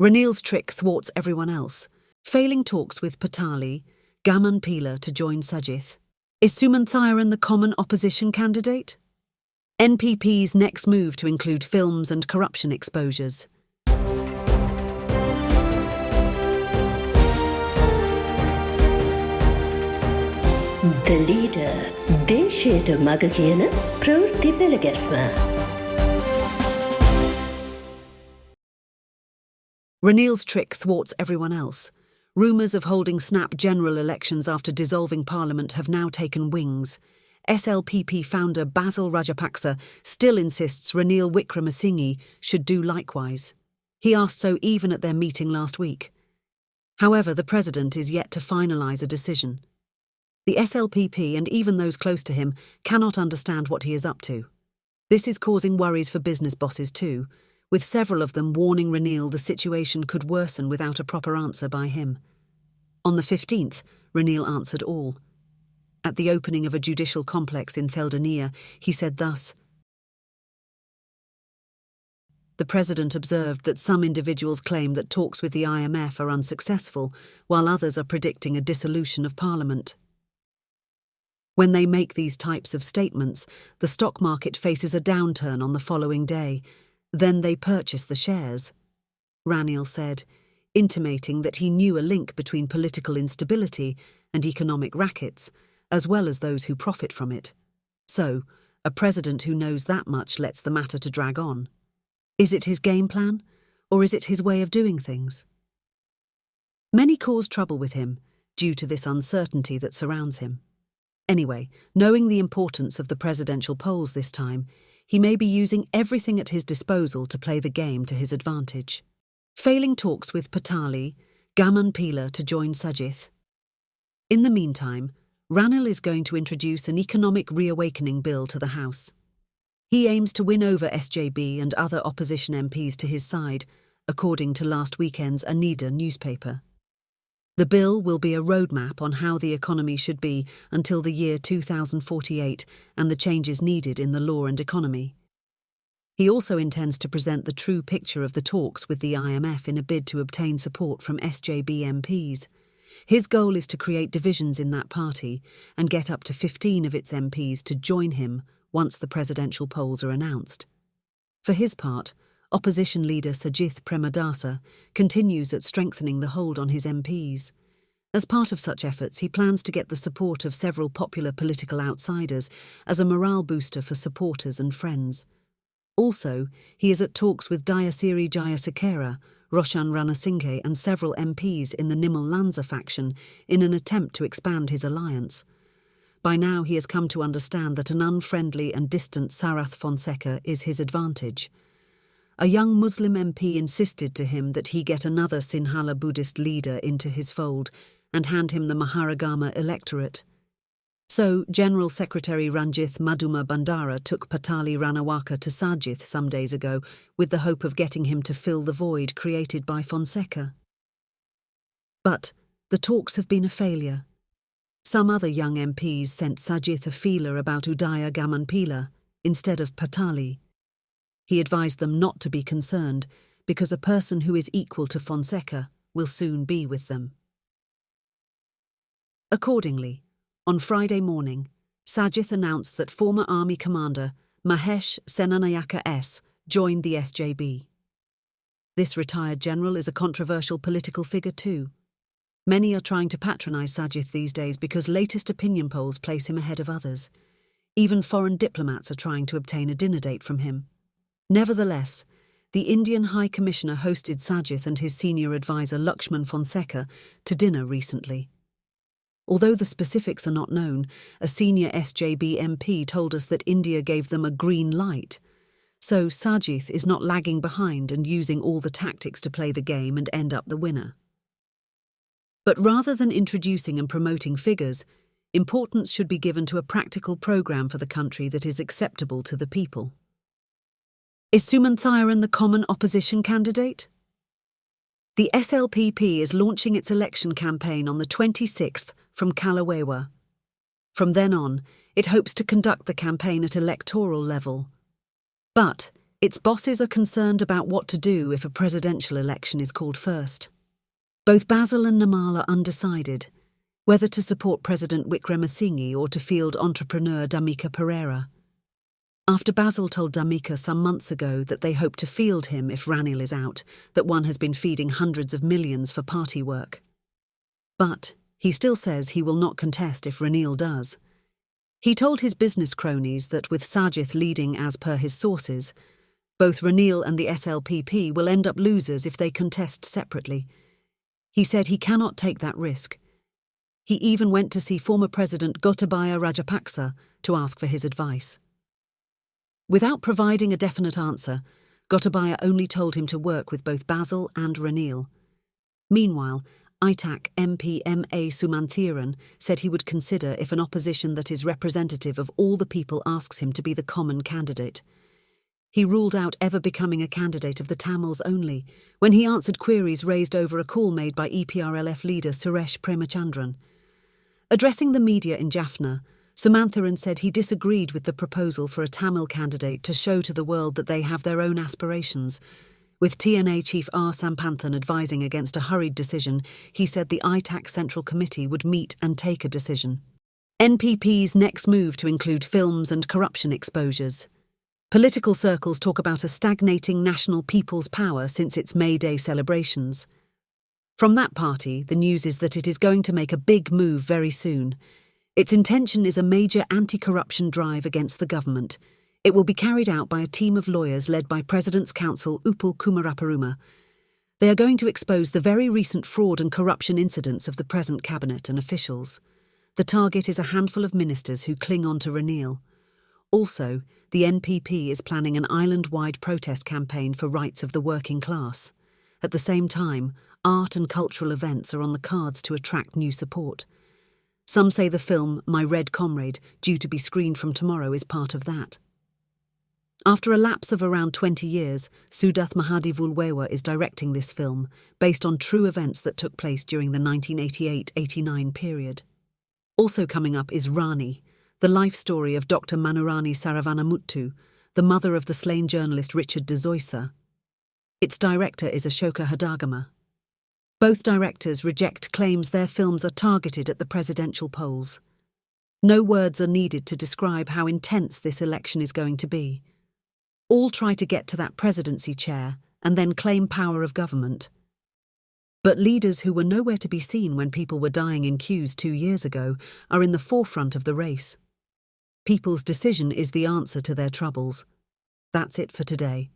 Ranil's trick thwarts everyone else, failing talks with Patali, Pila to join Sajith. Is Sumanthiran the common opposition candidate? NPP's next move to include films and corruption exposures. The leader, දේශයට මග කියන ප්‍රවෘත්ති පෙළගැස්ම. Ranil's trick thwarts everyone else. Rumours of holding snap general elections after dissolving parliament have now taken wings. SLPP founder Basil Rajapaksa still insists Ranil Wickremesinghe should do likewise. He asked so even at their meeting last week. However, the president is yet to finalise a decision. The SLPP and even those close to him cannot understand what he is up to. This is causing worries for business bosses too, with several of them warning Ranil the situation could worsen without a proper answer by him. On the 15th, Ranil answered all. At the opening of a judicial complex in Theldania, he said thus: The president observed that some individuals claim that talks with the IMF are unsuccessful, while others are predicting a dissolution of parliament. When they make these types of statements, the stock market faces a downturn on the following day. Then they purchase the shares, Ranil said, intimating that he knew a link between political instability and economic rackets, as well as those who profit from it. So, a president who knows that much lets the matter to drag on. Is it his game plan, or is it his way of doing things? Many cause trouble with him, due to this uncertainty that surrounds him. Anyway, knowing the importance of the presidential polls this time, he may be using everything at his disposal to play the game to his advantage. Failing talks with Patali, Pila to join Sajith. In the meantime, Ranil is going to introduce an economic reawakening bill to the House. He aims to win over SJB and other opposition MPs to his side, according to last weekend's Anida newspaper. The bill will be a roadmap on how the economy should be until the year 2048 and the changes needed in the law and economy. He also intends to present the true picture of the talks with the IMF in a bid to obtain support from SJB MPs. His goal is to create divisions in that party and get up to 15 of its MPs to join him once the presidential polls are announced. For his part, opposition leader Sajith Premadasa continues at strengthening the hold on his MPs. As part of such efforts, he plans to get the support of several popular political outsiders as a morale booster for supporters and friends. Also, he is at talks with Dayasiri Jayasekara, Roshan Ranasinghe and several MPs in the Nimal Lanza faction in an attempt to expand his alliance. By now he has come to understand that an unfriendly and distant Sarath Fonseca is his advantage. A young Muslim MP insisted to him that he get another Sinhala Buddhist leader into his fold and hand him the Maharagama electorate. So, General Secretary Ranjith Madhuma Bandara took Patali Ranawaka to Sajith some days ago with the hope of getting him to fill the void created by Fonseca. But the talks have been a failure. Some other young MPs sent Sajith a feeler about Udaya Gamanpila instead of Patali. He advised them not to be concerned because a person who is equal to Fonseca will soon be with them. Accordingly, on Friday morning, Sajith announced that former army commander Mahesh Senanayaka S. joined the SJB. This retired general is a controversial political figure too. Many are trying to patronise Sajith these days because latest opinion polls place him ahead of others. Even foreign diplomats are trying to obtain a dinner date from him. Nevertheless, the Indian High Commissioner hosted Sajith and his senior advisor Lakshman Fonseca to dinner recently. Although the specifics are not known, a senior SJB MP told us that India gave them a green light. So Sajith is not lagging behind and using all the tactics to play the game and end up the winner. But rather than introducing and promoting figures, importance should be given to a practical programme for the country that is acceptable to the people. Is Sumanthiran the common opposition candidate? The SLPP is launching its election campaign on the 26th from Kalawewa. From then on, it hopes to conduct the campaign at electoral level. But Its bosses are concerned about what to do if a presidential election is called first. Both Basil and Namal are undecided, whether to support President Wickremesinghe or to field entrepreneur Damika Pereira. After Basil told Damika some months ago that they hope to field him if Ranil is out, that one has been feeding hundreds of millions for party work. But he still says he will not contest if Ranil does. He told his business cronies that with Sajith leading as per his sources, both Ranil and the SLPP will end up losers if they contest separately. He said he cannot take that risk. He even went to see former President Gotabaya Rajapaksa to ask for his advice. Without providing a definite answer, Gotabaya only told him to work with both Basil and Ranil. Meanwhile, ITAC MP M.A. Sumanthiran said he would consider if an opposition that is representative of all the people asks him to be the common candidate. He ruled out ever becoming a candidate of the Tamils only when he answered queries raised over a call made by EPRLF leader Suresh Premachandran. Addressing the media in Jaffna, Sumanthiran said he disagreed with the proposal for a Tamil candidate to show to the world that they have their own aspirations. With TNA Chief R. Sampanthan advising against a hurried decision, he said the ITAC Central Committee would meet and take a decision. NPP's next move to include films and corruption exposures. Political circles talk about a stagnating national people's power since its May Day celebrations. From that party, the news is that it is going to make a big move very soon. Its intention is a major anti-corruption drive against the government. It will be carried out by a team of lawyers led by President's Counsel Upul Kumaraparuma. They are going to expose the very recent fraud and corruption incidents of the present cabinet and officials. The target is a handful of ministers who cling on to Ranil. Also, the NPP is planning an island-wide protest campaign for rights of the working class. At the same time, art and cultural events are on the cards to attract new support. Some say the film My Red Comrade, due to be screened from tomorrow, is part of that. After a lapse of around 20 years, Sudath Mahadivulwewa is directing this film, based on true events that took place during the 1988-89 period. Also coming up is Rani, the life story of Dr. Manurani Saravanamuttu, the mother of the slain journalist Richard de Zoysa. Its director is Ashoka Hadagama. Both directors reject claims their films are targeted at the presidential polls. No words are needed to describe how intense this election is going to be. All try to get to that presidency chair and then claim power of government. But leaders who were nowhere to be seen when people were dying in queues 2 years ago are in the forefront of the race. People's decision is the answer to their troubles. That's it for today.